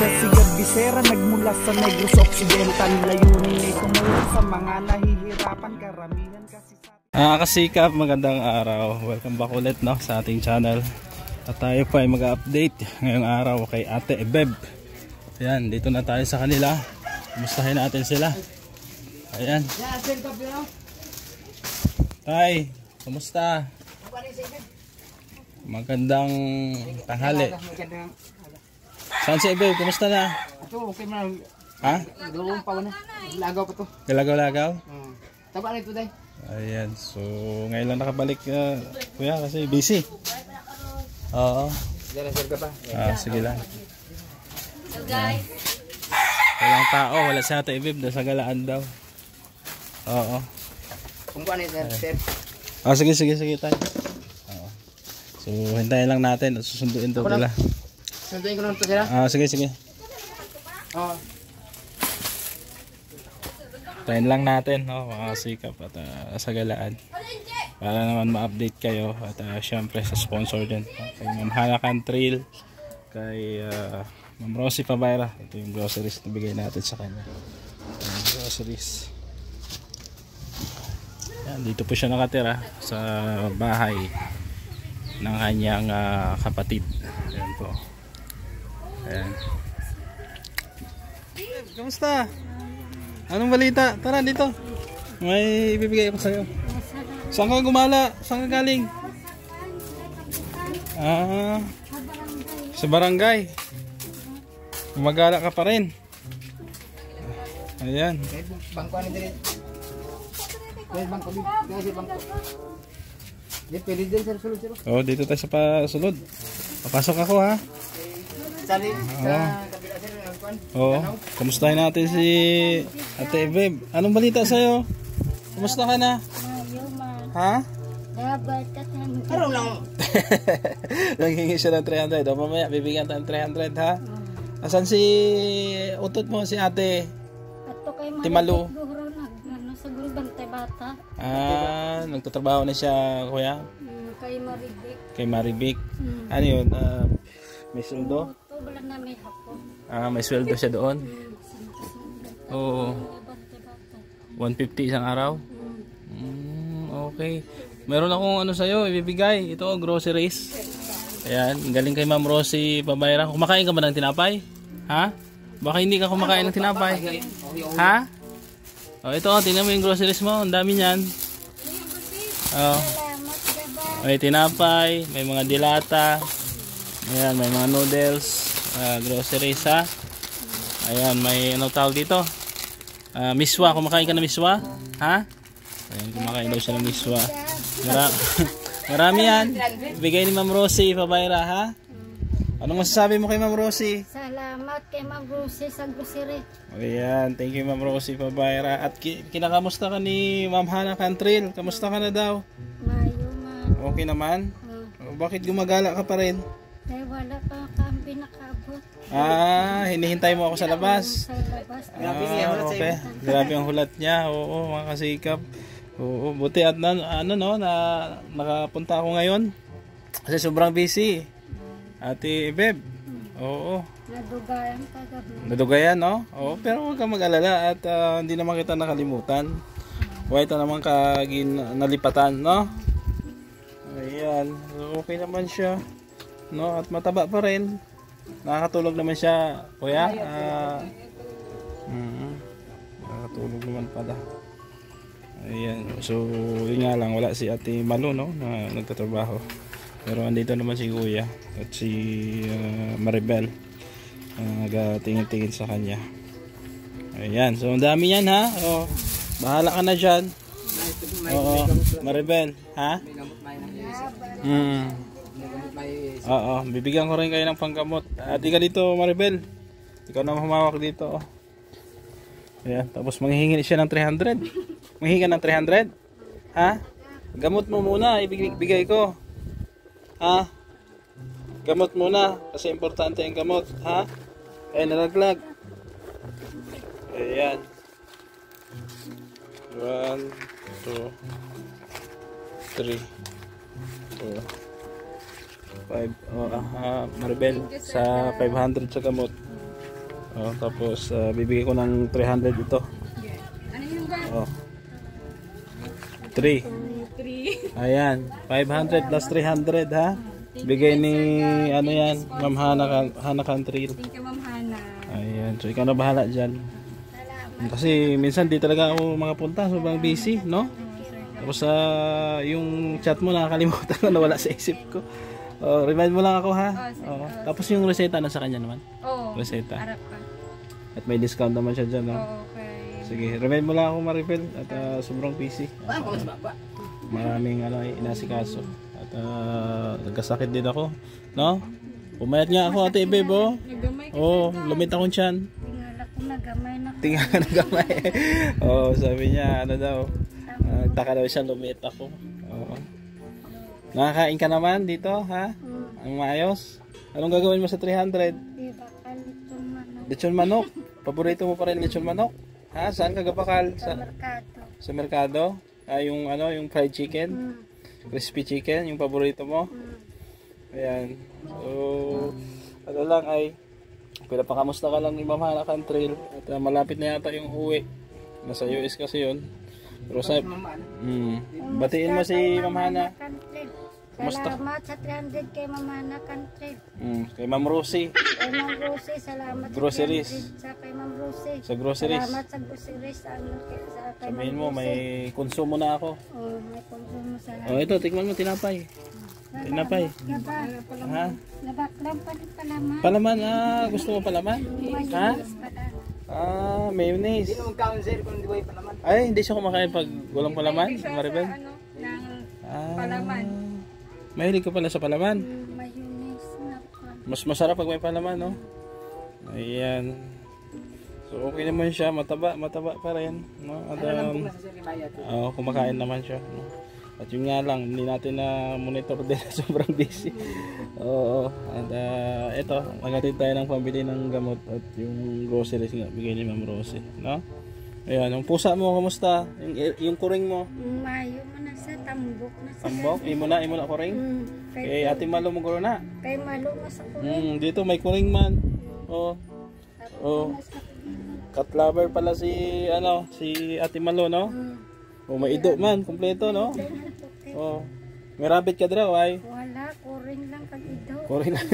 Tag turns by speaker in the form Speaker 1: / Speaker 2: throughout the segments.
Speaker 1: siya si Bisera, nagmula sa Negros Occidental. Layunin ay tumulong sa mga nahihirapan, karamihan kasi sa
Speaker 2: kasikap, magandang araw. Welcome back ulit sa ating channel. At tayo pa ay mag-update ngayong araw kay Ate Ebeb. Ayan, dito na tayo sa kanila. Kumustahin natin sila. Ayan. Tay, kumusta? Magandang tanghali. Saan si Ebeb? Kumusta na?
Speaker 3: Ito, okay na.
Speaker 2: Ha?
Speaker 3: Dalawang pa na. Lagaw pa to.
Speaker 2: Galagaw-lagaw?
Speaker 3: Taba na ito, day.
Speaker 2: Ayan, so ngayon lang nakabalik kuya kasi busy. Oo. Sige lang.
Speaker 4: So guys,
Speaker 2: Walang tao, wala si Ate Ebeb, nasa galaan daw. Oo.
Speaker 3: Kung ano ito, sir.
Speaker 2: Sige tayo. Oo. So hintayin lang natin at susunduin to nila.
Speaker 3: Sunduin ko lang ito, sir.
Speaker 2: Sige.
Speaker 3: Oo.
Speaker 2: Hintayin lang natin, mga sikap at sa galaan. Para naman ma-update kayo at syempre sa sponsor din. Kay Ma'am Hanakan Trail, kay Ma'am Rosie Pabayra. Ito yung groceries na bigay natin sa kanya. Groceries. Yan, dito po siya nakatira sa bahay ng kanyang kapatid. Ayan po. Ayan. Kamusta? Anong balita? Tara dito. May ibibigay ako sa'yo. Saan ka gumala? Saan ka galing? Sa barangay. Gumagala ka pa rin. Ayan.
Speaker 3: Bangko ano din. Bangko. Pwede din, sir. Sulod.
Speaker 2: Oh, dito tayo sa pasulod. Papasok ako ha.
Speaker 3: Sali sa kabila, sir.
Speaker 2: Oo. Kumustahin natin si Ate Ebeb. Anong balita sa'yo? Kumusta ka na? Ha?
Speaker 3: Araw lang.
Speaker 2: Nanghingi siya ng 300. O mamaya bibigyan tayo ng 300 ha? Asan si utot mo, si Ate? Timalo.
Speaker 4: sa Bantay Bata.
Speaker 2: Nagtatrabaho na siya, kuya?
Speaker 4: Kay Maribik.
Speaker 2: Kay Maribik. Ano yun? May sweldo?
Speaker 4: Ito, wala na may hapon.
Speaker 2: May sweldo siya doon? Oo.
Speaker 4: Bantay Bata.
Speaker 2: 150 isang araw? Okay. Meron akong ano sa'yo, ibibigay. Ito, groceries. Ayan, galing kay Ma'am Rosie Pabayra. Kumakain ka ba ng tinapay? Ha? Baka hindi ka kumakain ng tinapay. Ha? Oh, ito, tingnan mo yung groceries mo. Ang dami niyan. Oh. May tinapay, may mga dilata. Ayan, may mga noodles. Groceries ha. Ayan, may ano tawag dito? Miswa. Kumakain ka ng miswa? Ha? Ayan, kumakain daw siya ng miswa. Marami yan. Bigay ni Ma'am Rosie Pabayra ha. Anong masasabi mo kay Ma'am Rosie?
Speaker 4: Salamat kay Ma'am Rosie sa grocery.
Speaker 2: Ayan, thank you Ma'am Rosie Pabayra. At kinakamusta ka ni Ma'am Hanakan Trail? Kamusta ka na daw?
Speaker 4: Mayo man.
Speaker 2: Okay naman? Bakit gumagala ka pa rin?
Speaker 4: Dahil wala pa kami nakabot.
Speaker 2: Hinihintay mo ako sa labas?
Speaker 4: Sa labas.
Speaker 2: Okay. Grabe ang hulat niya. Oo, mga kasikap. Oo, buti at nakapunta ako ngayon. Kasi sobrang busy. Ate Ebeb. Oo.
Speaker 4: Nadugayan kagabi.
Speaker 2: Nadugayan, no? Oo, pero huwag kang mag-alala at hindi naman kita nakalimutan. Huwag ito naman nalipatan, no? Ayan. So, okay naman siya. No? At mataba pa rin. Nakakatulog naman siya, kuya. Nakakatulog naman pala. Ayan. So, yun nga lang. Wala si Ate Malo, no? Na nagtatrabaho. Pero andito naman si kuya at si Maribel. Nagatingin-tingin sa kanya. Ayan. So, ang dami yan, ha? O, bahala ka na dyan. Oo. Maribel, ha? Oo. Bibigyan ko rin kayo ng panggamot. Ati ka dito, Maribel. Ikaw na humawak dito. Ayan. Tapos manghihingi siya ng 300. Manghihingi ka ng 300? Ha? Gamot mo muna. Ibigay ko. Ha? Gamot muna. Kasi importante ang gamot. Ha? Nalaglag. Ayan. 1, 2, 3, 4, 5. Maribel, sa 500 sa gamot. Oh, tapos bibigay ko ng 300 ito.
Speaker 5: Ano yung ba?
Speaker 2: Oh. 3. Ayan, 500 plus 300 ha. Bigay ni ano yan, Ma'am Hana Country.
Speaker 5: Thank you, Ma'am Hana.
Speaker 2: Ayan, so ikaw na bahala dyan. Kasi minsan di talaga ako makapunta, sobrang busy, no? Tapos yung chat mo nakakalimutan ko, nawala sa isip ko. Oh, remind mo lang ako ha. Oh, tapos yung reseta nasa kanya naman.
Speaker 5: Oo.
Speaker 2: Reseta.
Speaker 5: Harap ka.
Speaker 2: At may discount naman siya dyan, no?
Speaker 5: Okay.
Speaker 2: Sige, remind mo lang ako Maribel at sobrang busy. Maraming inasikaso at nagkasakit din ako, no? Pumayat nga ako Ate Bebo. Oh, lumit akong tiyan.
Speaker 4: Tingala ko na gamay na.
Speaker 2: Tingnan ka ng gamay. Oh, sabi niya ano daw. Taka daw siya lumit ako. Oo. Nakakain ka naman dito, ha? Ang maayos. Anong gagawin mo sa 300?
Speaker 4: Di ba kalitong manok
Speaker 2: Lechon manok. Paborito mo pa rin lechon manok? Ha? Saan ka gabakal?
Speaker 4: sa merkado?
Speaker 2: Sa merkado? Yung fried chicken? Crispy chicken, yung paborito mo? Ayan. So, ano lang ay pinapakamusta ka lang ni Ma'am Hana Country at malapit na yata yung uwi. Nasa US kasi yun. Pero sa batiin mo si Ma'am Hana. Kumusta?
Speaker 4: Salamat sa 300 kay Ma'am Hana Country.
Speaker 2: Kay Ma'am Rosie.
Speaker 4: Kay Ma'am Rosie, salamat
Speaker 2: Groceries.
Speaker 4: sa kay Ma'am Rosie.
Speaker 2: Sa groceries.
Speaker 4: Salamat sa groceries sa kay
Speaker 2: Sabihin
Speaker 4: Ma'am
Speaker 2: mo,
Speaker 4: Rosie.
Speaker 2: may konsumo na ako.
Speaker 4: Oh, may konsumo sa
Speaker 2: Oh, ito, tikman mo, tinapay. Tinapay. Ha?
Speaker 4: Nabaklang pa rin palaman.
Speaker 2: Palaman, gusto mo palaman? Ha? Mayonnaise.
Speaker 3: Hindi naman kaon sir kung hindi ko palaman.
Speaker 2: Ay, hindi siya kumakain pag walang palaman, Maribel?
Speaker 5: Ano, ng
Speaker 2: Ah,
Speaker 5: palaman.
Speaker 2: mahilig ka pala sa palaman.
Speaker 4: Mayonnaise na pa.
Speaker 2: Mas masarap pag may palaman, no? Ayan. So, okay naman siya. Mataba pa rin. No? At,
Speaker 3: Nasa sir Maya.
Speaker 2: kumakain naman siya. No? At yun nga lang, hindi natin na monitor din. Sobrang busy. Oo. At ito, magatid tayo ng pambili ng gamot at yung groceries nga bigay ni Ma'am Rosie. No? Ayan, yung pusa mo, kamusta? Yung kuring mo?
Speaker 4: Mayo mo na sa tambok na sa.
Speaker 2: Tambok? Imo na kuring?
Speaker 4: Kay
Speaker 2: Ate Malo mo na.
Speaker 4: kay malo na sa kulit.
Speaker 2: Dito may kuring man. Oh. Oh. Cat lover pala si Ate Malo, no? Oh, may ido man, kumpleto, no? Oh. May rabbit ka daw, ay.
Speaker 4: Wala, kuring lang kag ido.
Speaker 2: Kuring lang.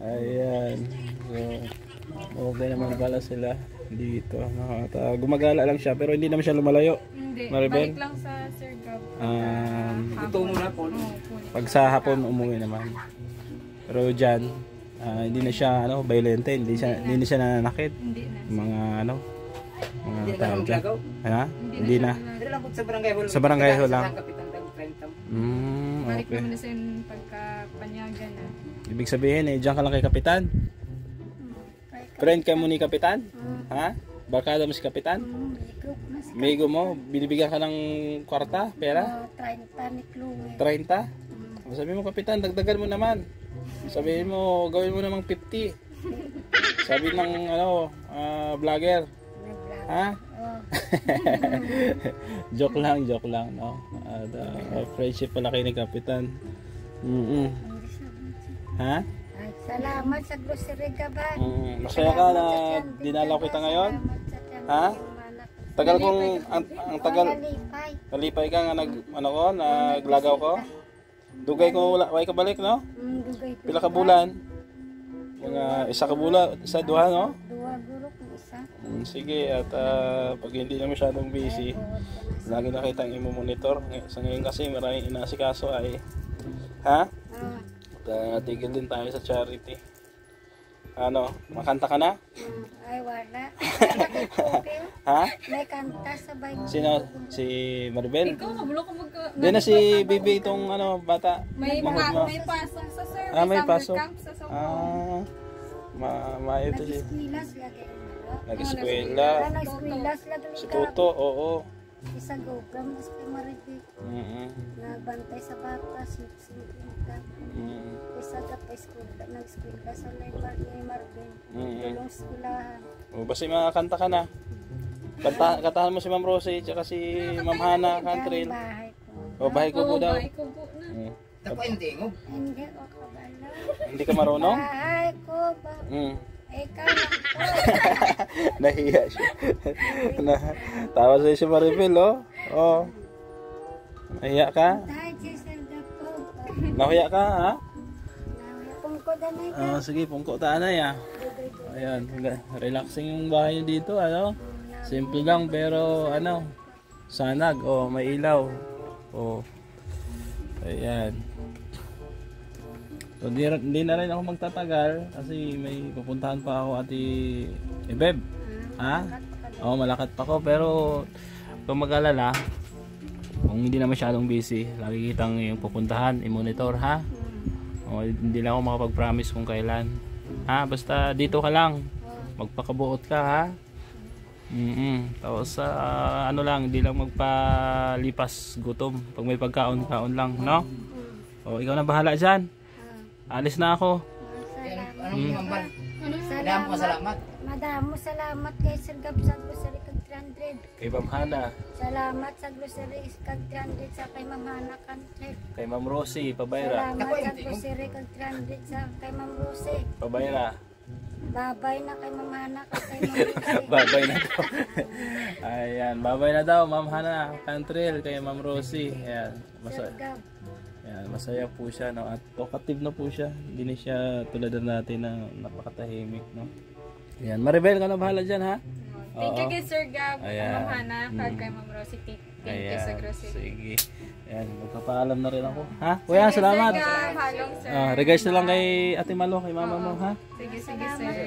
Speaker 2: Ayan. So, okay naman pala sila dito. No? At, gumagala lang siya, pero hindi naman siya lumalayo.
Speaker 5: Hindi.
Speaker 2: Maribel?
Speaker 5: Balik lang sa Sir Gab.
Speaker 3: Ito muna po.
Speaker 2: Pag sa hapon umuwi naman. Pero dyan, hindi na siya violente, hindi na siya nananakit.
Speaker 5: Hindi na.
Speaker 2: Mga
Speaker 3: Hindi
Speaker 2: tao
Speaker 3: na
Speaker 2: dyan.
Speaker 3: magagaw.
Speaker 2: Ha? Hindi na.
Speaker 3: Pero lang po sa barangay hall.
Speaker 2: Sa barangay hall lang.
Speaker 3: Sa kapitan ng 30.
Speaker 5: Balik
Speaker 2: Okay.
Speaker 5: naman na sa yung pagkapanyagan na.
Speaker 2: Ibig sabihin, dyan ka lang kay Kapitan. Friend ka mo ni Kapitan? Ha? Barkada mo si Kapitan?
Speaker 4: Ligog na sa
Speaker 2: Migo mo, binibigyan ka ng kwarta, pera?
Speaker 4: 30 ni Chloe.
Speaker 2: 30? Sabi mo, Kapitan, dagdagan mo naman. Sabihin mo, gawin mo namang 50. Sabi ng vlogger. Ha? joke lang, no? At, friendship pala kayo ni Kapitan. Ha?
Speaker 4: Ay, salamat sa grocery ka ba?
Speaker 2: Masaya ka na dinalaw kita ngayon? Ha? Tagal kong, ang tagal,
Speaker 4: Nalipay.
Speaker 2: nalipay ka nga naglagaw ko. Dugay ko wala, way ka balik, no?
Speaker 4: Dugay to.
Speaker 2: Pila ka bulan? Mga isa ka bulan, isa, duha, no?
Speaker 4: Duwa guro kung isa.
Speaker 2: Sige, at pag hindi na masyadong busy, lagi na kitang imo-monitor. Sa ngayon kasi maraming inasikaso ay, ha? At tigil din tayo sa charity. Makanta ka na?
Speaker 4: Ay, wala.
Speaker 2: Ha?
Speaker 4: May kanta sa Bible.
Speaker 2: Sino? Si Maribel?
Speaker 5: Ikaw, kabulo ko
Speaker 2: Di na si Bibi itong bata.
Speaker 5: May
Speaker 2: Mahod mo.
Speaker 5: may pasok sa sir.
Speaker 2: May
Speaker 5: summer
Speaker 2: pasok.
Speaker 5: camp sa Songkong.
Speaker 2: Maayo to si
Speaker 4: Nag-eskwela sila kayo.
Speaker 2: nag-eskwela.
Speaker 4: Nag-eskwela sila
Speaker 2: Si
Speaker 4: doon
Speaker 2: Tuto, oo.
Speaker 4: Isa gogam, mas kay Maribel. Nagbantay sa bata, sinipsinipin ka. Isa ka pa eskwela, nag-eskwela sa ni Maribel. Tulong eskwelahan.
Speaker 2: Basta makakanta ka na. Kantahan mo si Ma'am Rosie at si Ma'am Hana Country.
Speaker 4: Bahay ko.
Speaker 2: Bahay ko po daw.
Speaker 5: Ikaw po na.
Speaker 3: Ako hindi ngo.
Speaker 4: Hindi ko kabalo.
Speaker 2: Hindi ka marunong?
Speaker 4: Bahay ko ba? Ikaw lang po.
Speaker 2: Nahiya siya. Tawa sa'yo si Maribel, oh. Oh. Nahiya ka?
Speaker 4: Dahil siya sa dapo.
Speaker 2: Nahiya ka, ha?
Speaker 4: Pungko na ito.
Speaker 2: Sige, pungko taanay, ah. Ayan, relaxing yung bahay nyo dito, ano? Simple lang, pero, ano, sanag, oh, may ilaw. Oh. Ayan. So, di na rin ako magtatagal kasi may pupuntahan pa ako ati Beb. Ha? Oo, malakat pa ako pero kung mag-alala, kung hindi na masyadong busy, lagi kitang yung pupuntahan, i-monitor, ha? O, hindi lang ako makapag-promise kung kailan. Ha? Basta dito ka lang. Magpakabuot ka, ha? Tapos ano lang, hindi lang magpalipas gutom. Pag may pagkaon-kaon lang, no? O, ikaw na bahala dyan. Alis na ako.
Speaker 4: Salamat.
Speaker 3: Salamat.
Speaker 4: Madamo salamat kay Sir Gab sa grocery kag 300.
Speaker 2: Kay Ma'am Hana.
Speaker 4: Salamat sa grocery kag 300 sa kay Ma'am Hana Country.
Speaker 2: Kay Ma'am Rosie, pabayra.
Speaker 4: Salamat sa grocery kag 300 sa kay Ma'am Rosie.
Speaker 2: Pabayra.
Speaker 4: Babay na kay Ma'am Hana kag kay Ma'am Rosie.
Speaker 2: Babay na daw. Ayan, babay na daw Ma'am Hana Cantrell kay Ma'am Rosie. Ayan,
Speaker 4: Sir Gab.
Speaker 2: Ayan, masaya po siya, no? At talkative na po siya. Hindi na siya tulad natin na napakatahimik, no? Ayan, Maribel, ka na bahala dyan, ha?
Speaker 5: Thank you kay Sir Gab,
Speaker 2: Ayan.
Speaker 5: Ma'am Hana, kay Ma'am Rosie. Thank you sa grocery.
Speaker 2: Sige. Ayan, magpapaalam na rin ako. Ha? Kuya, salamat.
Speaker 5: Sir Gab, halong sir.
Speaker 2: Regards na lang kay Ate Malo, kay mama mo, ha?
Speaker 5: Sige, sir.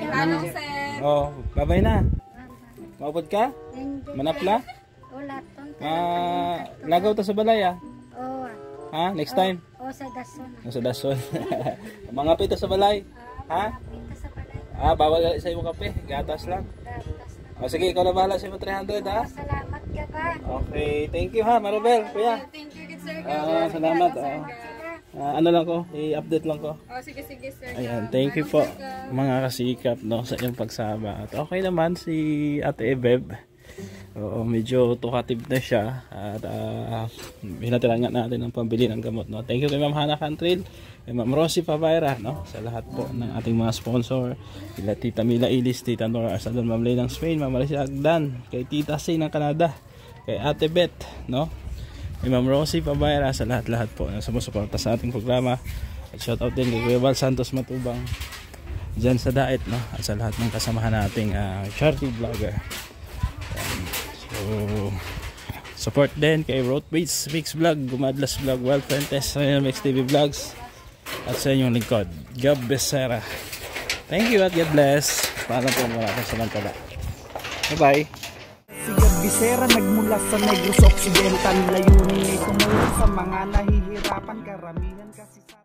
Speaker 5: Halong sir.
Speaker 2: Oh, babay na. Maupod ka?
Speaker 4: Hindi.
Speaker 2: Manapla?
Speaker 4: Wala ton.
Speaker 2: Lagaw ta sa balay, ah.
Speaker 4: Oh.
Speaker 2: Ha? Next time?
Speaker 4: O sa dason.
Speaker 2: Nasa dason. Mga pito sa balay. Ha?
Speaker 4: Pita sa palay.
Speaker 2: Bawal sa iyong kape. Gatas lang.
Speaker 4: Gatas na.
Speaker 2: O sige, ikaw na bahala sa iyong 300, ha?
Speaker 4: Salamat ka ba?
Speaker 2: Okay, thank you, ha, Maribel. Kuya.
Speaker 5: Thank you kay Sir Gab.
Speaker 2: Salamat.
Speaker 4: Sila.
Speaker 2: Ano lang ko, i-update lang ko.
Speaker 5: Oh, sige, Sir Gab.
Speaker 2: Ayan, thank you po mga kasikap, no, sa iyong pagsama. At okay naman si Ate Beb. Oo, medyo talkative na siya. At hinatiran nga natin ang pambili ng gamot, no. Thank you kay Ma'am Hana Cantrell, kay Ma'am Rosie Pabayra, no, sa lahat po ng ating mga sponsor. Kila Tita Mila Ilis, Tita Nora Arsadon, Ma'am Lay ng Spain, Ma'am Alicia Agdan, kay Tita Say ng Canada, kay Ate Beth, no, kay Ma'am Rosie Pabayra, sa lahat-lahat po na sumusuporta sa ating programa. At shout out din kay Kuya Val Santos Matubang dyan sa Daet, no, at sa lahat ng kasamahan nating charity vlogger. So support din kay Roadways Mix Vlog, Gumadlas Vlog, Wild Fuentes, Mix TV Vlogs, at sa inyong lingkod Gab Becerra. Thank you at God bless. Paalam po, maraming salamat. Bye bye.
Speaker 1: Si Gab Becerra nagmula sa Negros Occidental, layunin ay tumulong sa mga nahihirapan, karamihan kasi sa